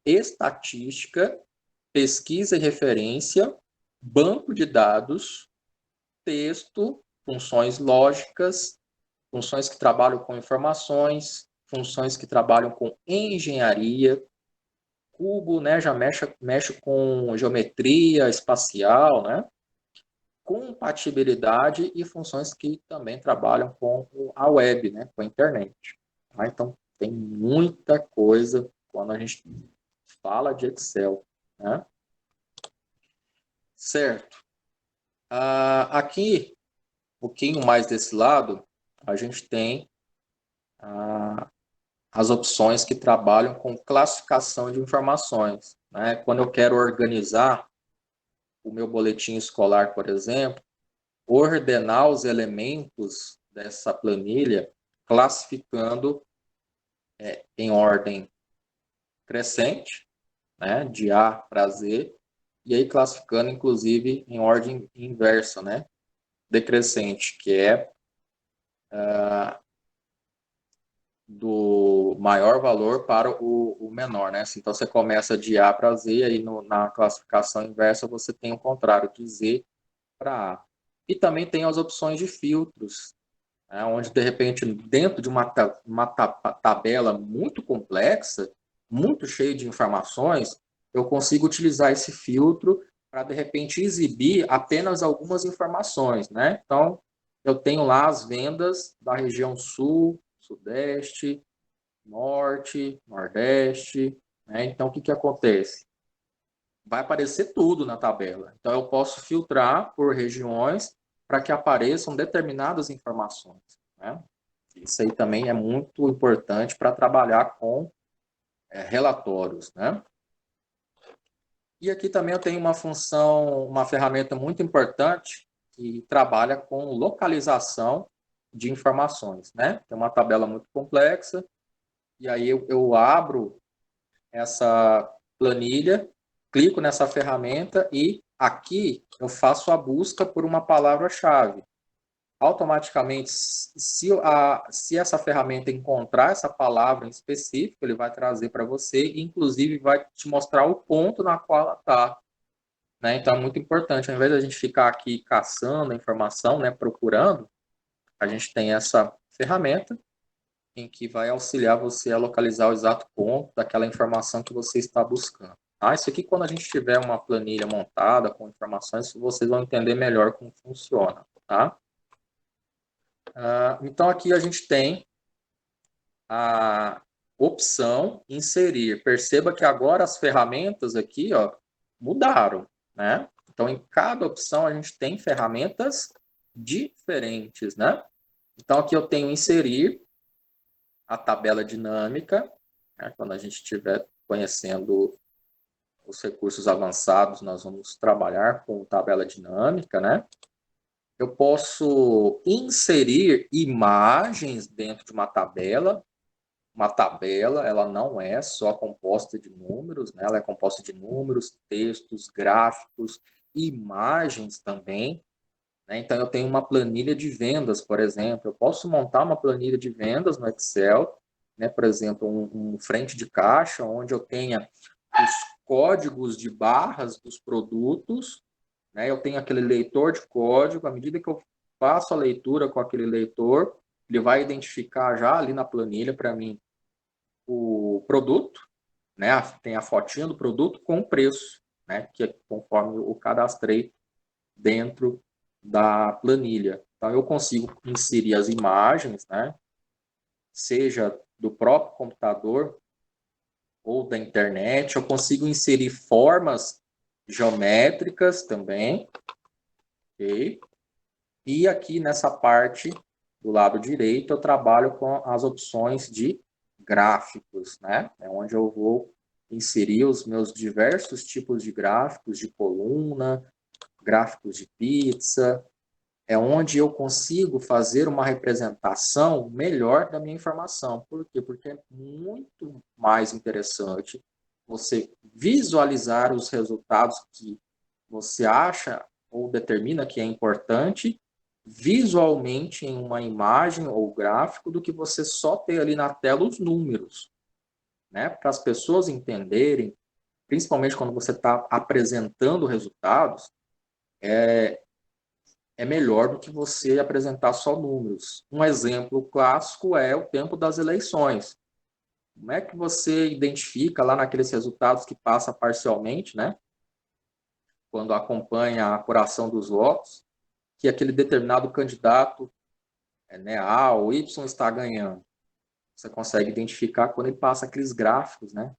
[SPEAKER 1] estatística, pesquisa e referência, banco de dados, texto, funções lógicas, funções que trabalham com informações, funções que trabalham com engenharia, cubo, né, já mexe com geometria espacial, né, compatibilidade e funções que também trabalham com a web, né, com a internet. Tá? Então, tem muita coisa quando a gente fala de Excel, né? Certo. Aqui, um pouquinho mais desse lado, a gente tem as opções que trabalham com classificação de informações, né? Quando eu quero organizar o meu boletim escolar, por exemplo, ordenar os elementos dessa planilha, classificando em ordem crescente, né? De A para Z, e aí classificando, inclusive, em ordem inversa, né? Decrescente, que é do maior valor para o menor, né? Então, você começa de A para Z, e aí na classificação inversa você tem o contrário, de Z para A. E também tem as opções de filtros, né? Onde, de repente, dentro de uma tabela muito complexa, muito cheia de informações, eu consigo utilizar esse filtro para, de repente, exibir apenas algumas informações, né? Então, eu tenho lá as vendas da região sul, sudeste, norte, nordeste, né? Então, o que acontece? Vai aparecer tudo na tabela. Então, eu posso filtrar por regiões para que apareçam determinadas informações, né? Isso aí também é muito importante para trabalhar com relatórios, né? E aqui também eu tenho uma função, uma ferramenta muito importante que trabalha com localização de informações, né? Tem uma tabela muito complexa, e aí eu abro essa planilha, clico nessa ferramenta e aqui eu faço a busca por uma palavra-chave. Automaticamente, se essa ferramenta encontrar essa palavra em específico, ele vai trazer para você e, inclusive, vai te mostrar o ponto na qual ela está. Né? Então, é muito importante, ao invés de a gente ficar aqui caçando a informação, né, procurando, a gente tem essa ferramenta em que vai auxiliar você a localizar o exato ponto daquela informação que você está buscando. Isso aqui, quando a gente tiver uma planilha montada com informações, vocês vão entender melhor como funciona. Tá? Então, aqui a gente tem a opção inserir. Perceba que agora as ferramentas aqui mudaram. Né? Então, em cada opção, a gente tem ferramentas diferentes. Né? Então, aqui eu tenho inserir a tabela dinâmica, né? Quando a gente estiver conhecendo os recursos avançados, nós vamos trabalhar com tabela dinâmica, né? Eu posso inserir imagens dentro de uma tabela. Uma tabela, ela não é só composta de números, né? Ela é composta de números, textos, gráficos, imagens também. Então, eu tenho uma planilha de vendas, por exemplo. Eu posso montar uma planilha de vendas no Excel, né? Por exemplo, um frente de caixa, onde eu tenha os códigos de barras dos produtos, né? Eu tenho aquele leitor de código. À medida que eu faço a leitura com aquele leitor, ele vai identificar já ali na planilha para mim o produto, né? Tem a fotinha do produto com o preço, né? Que é conforme eu cadastrei dentro da planilha. Então, eu consigo inserir as imagens, né? Seja do próprio computador ou da internet. Eu consigo inserir formas geométricas também. Okay? E aqui nessa parte do lado direito, eu trabalho com as opções de gráficos, né? É onde eu vou inserir os meus diversos tipos de gráficos, de coluna, gráficos de pizza, é onde eu consigo fazer uma representação melhor da minha informação. Por quê? Porque é muito mais interessante você visualizar os resultados que você acha ou determina que é importante visualmente em uma imagem ou gráfico do que você só ter ali na tela os números, né? Para as pessoas entenderem, principalmente quando você está apresentando resultados, é melhor do que você apresentar só números. Um exemplo clássico é o tempo das eleições. Como é que você identifica lá naqueles resultados que passa parcialmente, né? Quando acompanha a apuração dos votos, que aquele determinado candidato, né, A ou Y está ganhando. Você consegue identificar quando ele passa aqueles gráficos, né?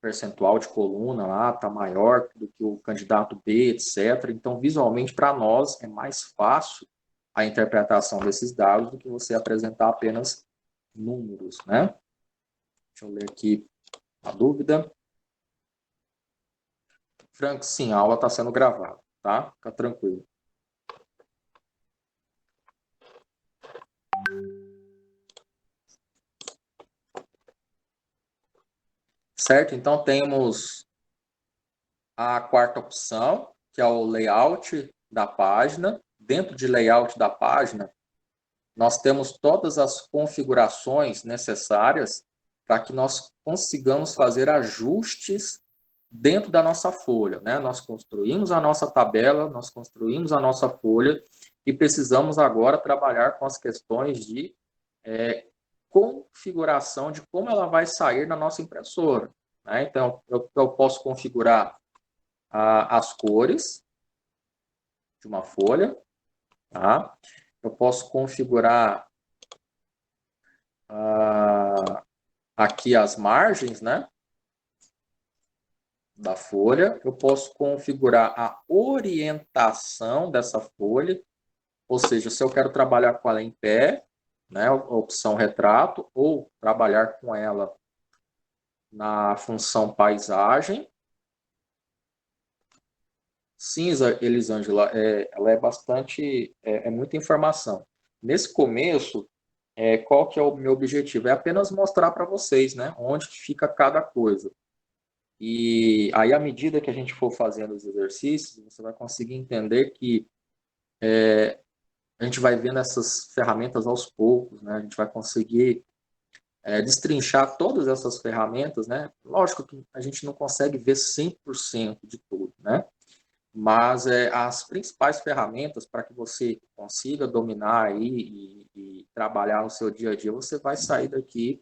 [SPEAKER 1] percentual de coluna lá está maior do que o candidato B, etc. Então, visualmente, para nós, é mais fácil a interpretação desses dados do que você apresentar apenas números, né? Deixa eu ler aqui a dúvida. Frank, sim, a aula está sendo gravada, tá? Fica tranquilo. Certo? Então, temos a quarta opção, que é o layout da página. Dentro de layout da página, nós temos todas as configurações necessárias para que nós consigamos fazer ajustes dentro da nossa folha, né? Nós construímos a nossa tabela, nós construímos a nossa folha e precisamos agora trabalhar com as questões de configuração de como ela vai sair na nossa impressora, né? Então, eu posso configurar as cores de uma folha, tá? Eu posso configurar aqui as margens, né, da folha. Eu posso configurar a orientação dessa folha, ou seja, se eu quero trabalhar com ela em pé, né, a opção retrato, ou trabalhar com ela na função paisagem. Sim, Elisângela, ela é bastante, muita informação. Nesse começo, qual que é o meu objetivo? É apenas mostrar para vocês, né, onde que fica cada coisa. E aí, à medida que a gente for fazendo os exercícios, você vai conseguir entender que a gente vai vendo essas ferramentas aos poucos, né? A gente vai conseguir destrinchar todas essas ferramentas, né? Lógico que a gente não consegue ver 100% de tudo, né? Mas as principais ferramentas para que você consiga dominar aí e trabalhar no seu dia a dia, você vai sair daqui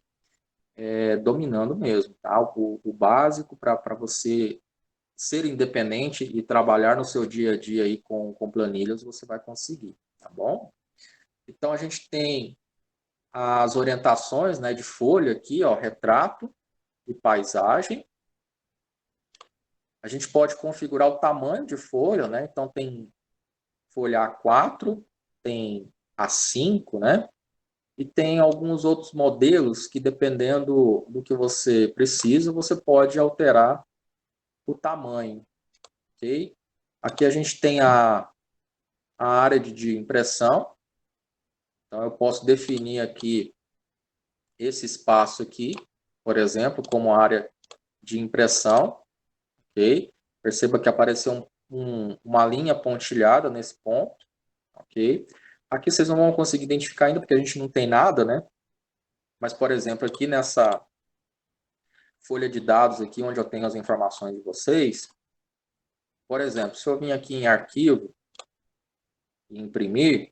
[SPEAKER 1] dominando mesmo, tá? O básico para você ser independente e trabalhar no seu dia a dia aí com planilhas, você vai conseguir, tá bom? Então, a gente tem as orientações, né, de folha aqui, ó, retrato e paisagem. A gente pode configurar o tamanho de folha, né? Então, tem folha A4, tem A5, né? E tem alguns outros modelos que, dependendo do que você precisa, você pode alterar o tamanho, ok? Aqui a gente tem a área de impressão. Então, eu posso definir aqui esse espaço aqui, por exemplo, como área de impressão, ok? Perceba que apareceu uma linha pontilhada nesse ponto, ok? Aqui vocês não vão conseguir identificar ainda, porque a gente não tem nada, né? Mas, por exemplo, aqui nessa folha de dados aqui, onde eu tenho as informações de vocês, por exemplo, se eu vim aqui em arquivo e imprimir,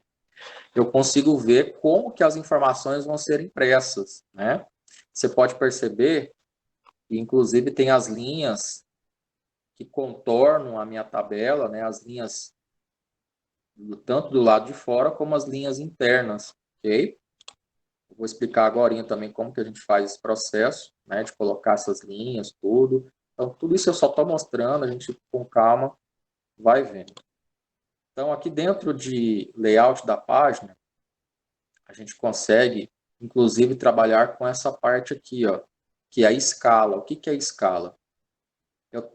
[SPEAKER 1] eu consigo ver como que as informações vão ser impressas, né? Você pode perceber que, inclusive, tem as linhas que contornam a minha tabela, né? As linhas tanto do lado de fora como as linhas internas, ok? Eu vou explicar agora também como que a gente faz esse processo, né? De colocar essas linhas, tudo. Então, tudo isso eu só estou mostrando, a gente com calma vai vendo. Então, aqui dentro de layout da página, a gente consegue, inclusive, trabalhar com essa parte aqui, ó, que é a escala. O que que é a escala?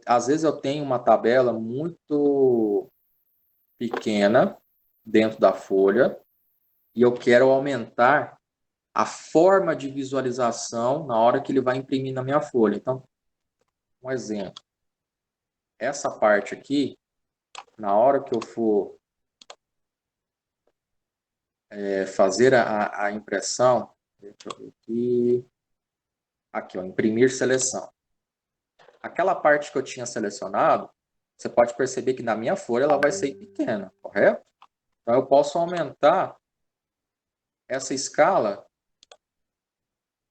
[SPEAKER 1] Às vezes eu tenho uma tabela muito pequena dentro da folha e eu quero aumentar a forma de visualização na hora que ele vai imprimir na minha folha. Então, um exemplo. Essa parte aqui, na hora que eu for fazer a impressão, deixa eu ver aqui, ó, imprimir seleção. Aquela parte que eu tinha selecionado, você pode perceber que na minha folha ela vai ser pequena, correto? Então, eu posso aumentar essa escala.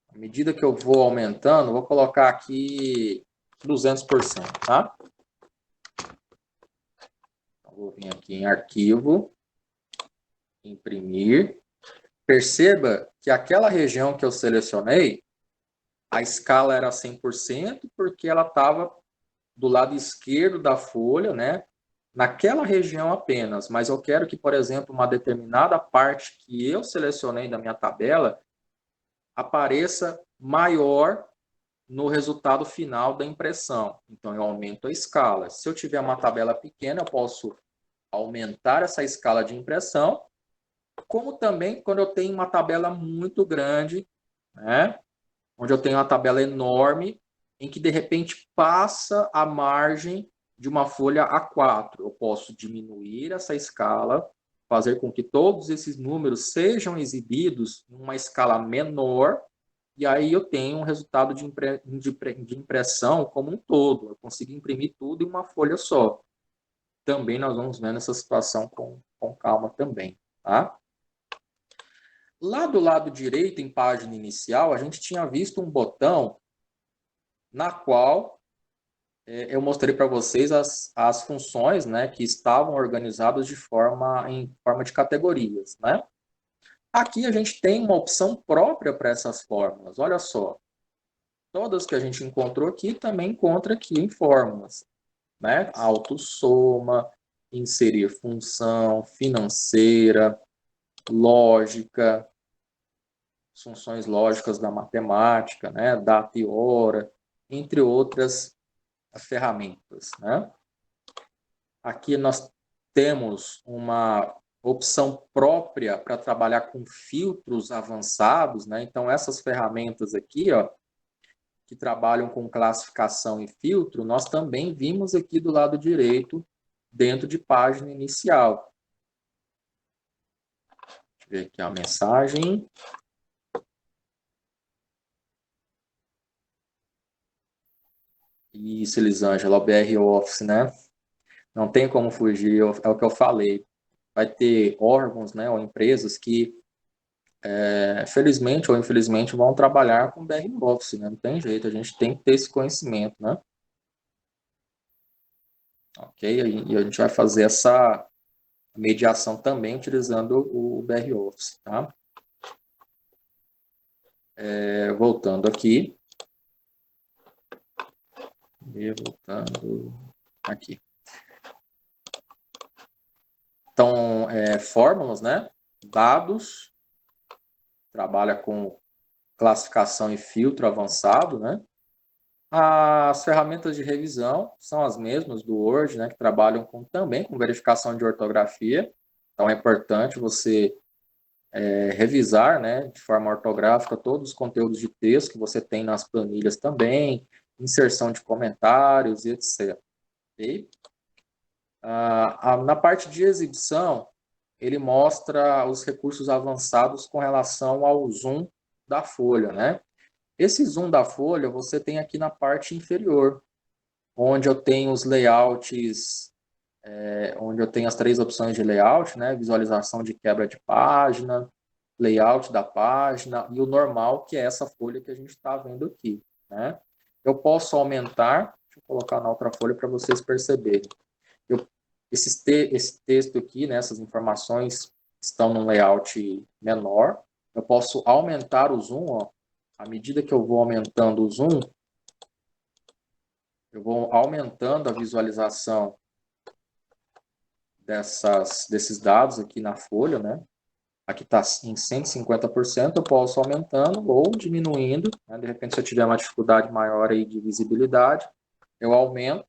[SPEAKER 1] À medida que eu vou aumentando, vou colocar aqui 200%, tá? Então, vou vir aqui em arquivo, imprimir. Perceba que aquela região que eu selecionei, a escala era 100% porque ela estava do lado esquerdo da folha, né? Naquela região apenas, mas eu quero que, por exemplo, uma determinada parte que eu selecionei da minha tabela apareça maior no resultado final da impressão. Então, eu aumento a escala. Se eu tiver uma tabela pequena, eu posso aumentar essa escala de impressão, como também quando eu tenho uma tabela muito grande, né? Onde eu tenho uma tabela enorme, em que de repente passa a margem de uma folha A4. Eu posso diminuir essa escala, fazer com que todos esses números sejam exibidos em uma escala menor, e aí eu tenho um resultado de impressão como um todo. Eu consigo imprimir tudo em uma folha só. Também nós vamos vendo essa situação com calma também, tá? Lá do lado direito, em página inicial, a gente tinha visto um botão na qual eu mostrei para vocês as funções, né, que estavam organizadas em forma de categorias, né? Aqui a gente tem uma opção própria para essas fórmulas. Olha só, todas que a gente encontrou aqui também encontra aqui em fórmulas, né? Autossoma, inserir função, financeira, lógica, funções lógicas da matemática, né? Data e hora, entre outras ferramentas, né? Aqui nós temos uma opção própria para trabalhar com filtros avançados, né? Então, essas ferramentas aqui, ó, que trabalham com classificação e filtro, nós também vimos aqui do lado direito, dentro de página inicial. Deixa eu ver aqui a mensagem. Isso, Elisângela, o BR Office, né? Não tem como fugir, é o que eu falei. Vai ter órgãos, né, ou empresas que, felizmente ou infelizmente, vão trabalhar com BR Office, né? Não tem jeito, a gente tem que ter esse conhecimento, né? Ok? E a gente vai fazer essa mediação também utilizando o BR Office, tá? Voltando aqui. Voltando aqui. Então, fórmulas, né? Dados, trabalha com classificação e filtro avançado, né? As ferramentas de revisão são as mesmas do Word, né? Que trabalham também com verificação de ortografia. Então, é importante você revisar, né? De forma ortográfica todos os conteúdos de texto que você tem nas planilhas também, inserção de comentários e etc. Okay? Na parte de exibição, ele mostra os recursos avançados com relação ao zoom da folha, né? Esse zoom da folha você tem aqui na parte inferior, onde eu tenho os layouts, onde eu tenho as 3 opções de layout, né? Visualização de quebra de página, layout da página e o normal, que é essa folha que a gente está vendo aqui, né? Eu posso aumentar, deixa eu colocar na outra folha para vocês perceberem. Esse texto aqui, né, essas informações estão num layout menor. Eu posso aumentar o zoom, ó. À medida que eu vou aumentando o zoom, eu vou aumentando a visualização desses dados aqui na folha, né? Aqui está em 150%, eu posso aumentando ou diminuindo, né? De repente, se eu tiver uma dificuldade maior aí de visibilidade, eu aumento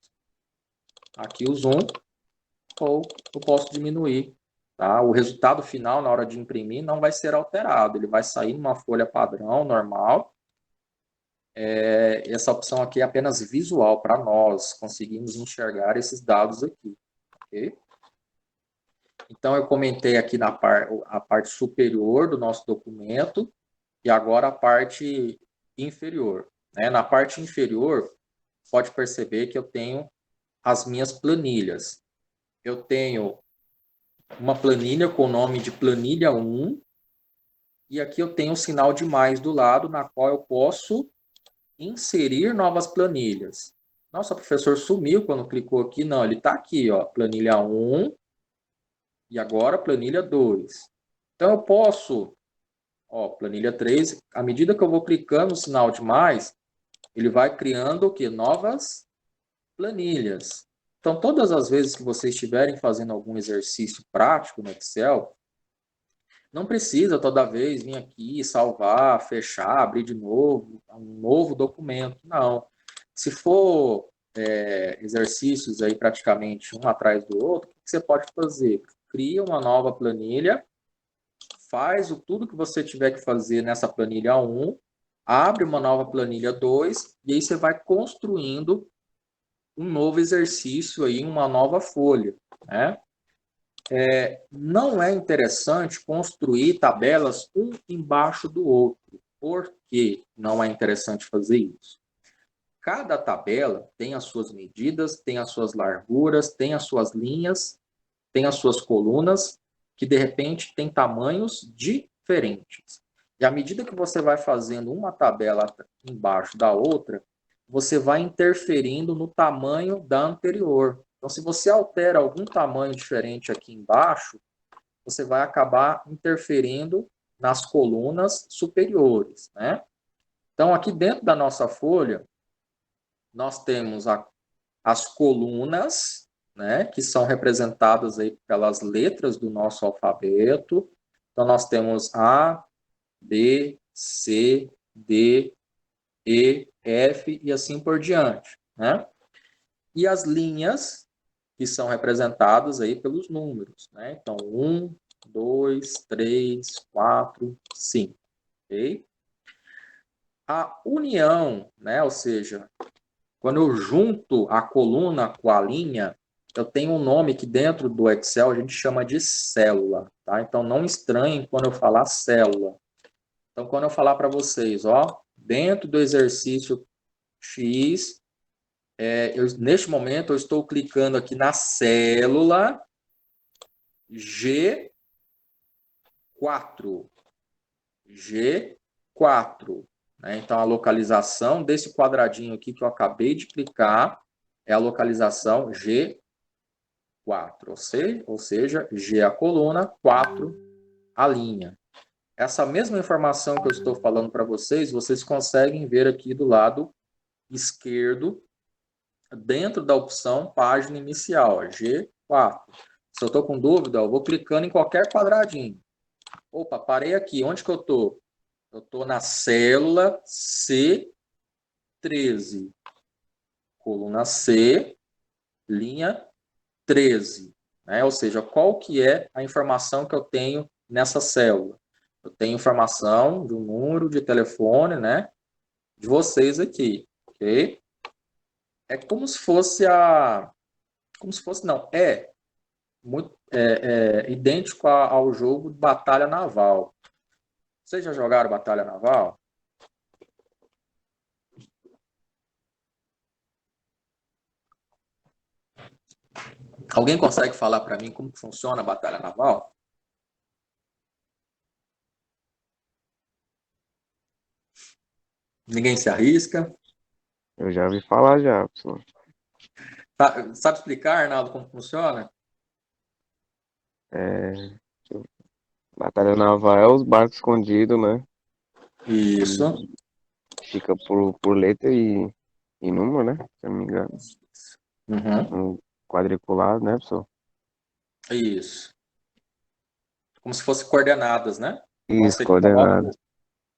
[SPEAKER 1] aqui o zoom, ou eu posso diminuir, tá? O resultado final, na hora de imprimir, não vai ser alterado, ele vai sair numa folha padrão, normal. Essa opção aqui é apenas visual para nós conseguirmos enxergar esses dados aqui, ok? Então, eu comentei aqui a parte superior do nosso documento e agora a parte inferior, né? Na parte inferior, pode perceber que eu tenho as minhas planilhas. Eu tenho uma planilha com o nome de planilha 1 e aqui eu tenho um sinal de mais do lado, na qual eu posso inserir novas planilhas. Nossa, o professor sumiu quando clicou aqui. Não, ele está aqui, ó, planilha 1 e agora planilha 2. Então, eu posso Ó, planilha 3, à medida que eu vou clicando no sinal de mais, ele vai criando o quê? Novas planilhas. Então, todas as vezes que vocês estiverem fazendo algum exercício prático no Excel, não precisa toda vez vir aqui, salvar, fechar, abrir de novo, um novo documento. Não. Se for exercícios aí praticamente um atrás do outro, o que você pode fazer? Cria uma nova planilha, faz tudo que você tiver que fazer nessa planilha 1, abre uma nova planilha 2, e aí você vai construindo um novo exercício aí, uma nova folha, né? Não é interessante construir tabelas um embaixo do outro. Por que não é interessante fazer isso? Cada tabela tem as suas medidas, tem as suas larguras, tem as suas linhas, tem as suas colunas, que de repente tem tamanhos diferentes. E à medida que você vai fazendo uma tabela embaixo da outra, você vai interferindo no tamanho da anterior. Então, se você altera algum tamanho diferente aqui embaixo, você vai acabar interferindo nas colunas superiores, né? Então, aqui dentro da nossa folha, nós temos as colunas, né, que são representadas aí pelas letras do nosso alfabeto. Então, nós temos A, B, C, D, E, F e assim por diante, né? E as linhas, que são representadas aí pelos números, né? Então, 1, 2, 3, 4, 5, ok? A união, né, ou seja, quando eu junto a coluna com a linha, eu tenho um nome que dentro do Excel a gente chama de célula, tá? Então, não estranhem quando eu falar célula. Então, quando eu falar para vocês, ó, dentro do exercício X, neste momento eu estou clicando aqui na célula G4. G4. Né? Então, a localização desse quadradinho aqui que eu acabei de clicar é a localização G4. Ou seja, G a coluna, 4 a linha. Essa mesma informação que eu estou falando para vocês, vocês conseguem ver aqui do lado esquerdo, dentro da opção página inicial, G4. Se eu estou com dúvida, eu vou clicando em qualquer quadradinho. Opa, parei aqui. Onde que eu estou? Eu estou na célula C13. Coluna C, linha 13. Né? Ou seja, qual que é a informação que eu tenho nessa célula? Eu tenho informação de um número de telefone, né? De vocês aqui, ok? É como se fosse como se fosse, não, muito idêntico ao jogo de Batalha Naval. Vocês já jogaram Batalha Naval? Alguém consegue falar para mim como que funciona a Batalha Naval? Ninguém se arrisca?
[SPEAKER 3] Eu já ouvi falar já, pessoal.
[SPEAKER 1] Sabe explicar, Arnaldo, como funciona?
[SPEAKER 3] É, Batalha naval é os barcos escondidos, né?
[SPEAKER 1] Isso.
[SPEAKER 3] Fica por letra e número, né? Se eu não me engano.
[SPEAKER 1] Uhum.
[SPEAKER 3] Um quadriculado, né, pessoal?
[SPEAKER 1] Isso. Como se fosse coordenadas, né? Então,
[SPEAKER 3] Isso, coordenado.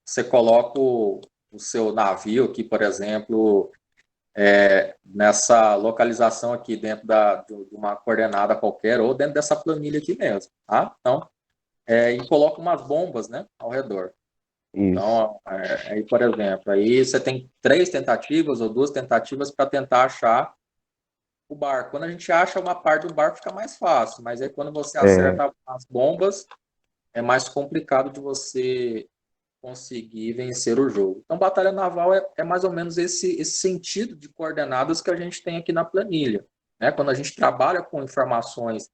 [SPEAKER 1] você coloca o seu navio aqui, por exemplo, nessa localização aqui, dentro de uma coordenada qualquer, ou dentro dessa planilha aqui mesmo, tá? Então, e coloca umas bombas, né, ao redor.
[SPEAKER 3] Isso.
[SPEAKER 1] Então, aí, por exemplo, aí você tem 3 tentativas ou 2 tentativas para tentar achar o barco. Quando a gente acha uma parte do barco, fica mais fácil, mas aí quando você acerta as bombas, é mais complicado de você conseguir vencer o jogo. Então, batalha naval é mais ou menos esse sentido de coordenadas que a gente tem aqui na planilha. Né? Quando a gente trabalha com informações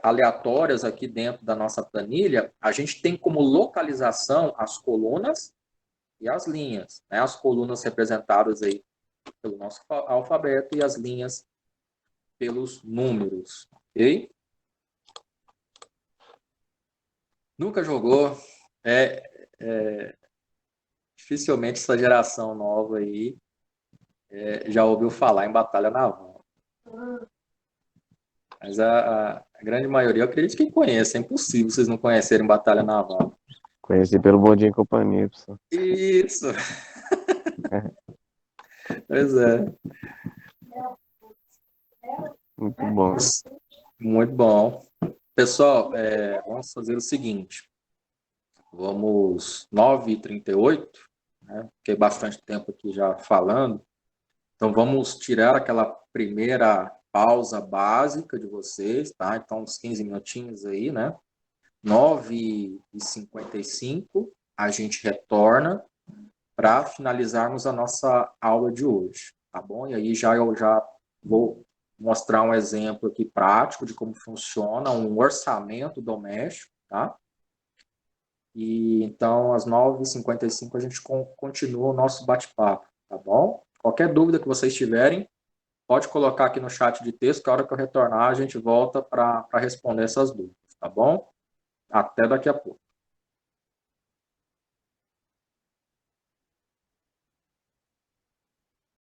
[SPEAKER 1] aleatórias aqui dentro da nossa planilha, a gente tem como localização as colunas e as linhas. Né? As colunas representadas aí pelo nosso alfabeto e as linhas pelos números. Ok? Nunca jogou Dificilmente essa geração nova aí já ouviu falar em batalha naval. Mas a grande maioria, eu acredito que conhece. É impossível vocês não conhecerem batalha naval.
[SPEAKER 3] Conheci pelo Bom Dia e Companhia, pessoal.
[SPEAKER 1] Isso! Pois é.
[SPEAKER 3] Muito bom.
[SPEAKER 1] Muito bom. Pessoal, vamos fazer o seguinte. Vamos 9h38, né? Fiquei bastante tempo aqui já falando. Então, vamos tirar aquela primeira pausa básica de vocês, tá? Então, uns 15 minutinhos aí, né? 9h55, a gente retorna para finalizarmos a nossa aula de hoje, tá bom? E aí eu já vou mostrar um exemplo aqui prático de como funciona um orçamento doméstico, tá? E então, às 9h55, a gente continua o nosso bate-papo, tá bom? Qualquer dúvida que vocês tiverem, pode colocar aqui no chat de texto, que a hora que eu retornar, a gente volta para responder essas dúvidas, tá bom? Até daqui a pouco.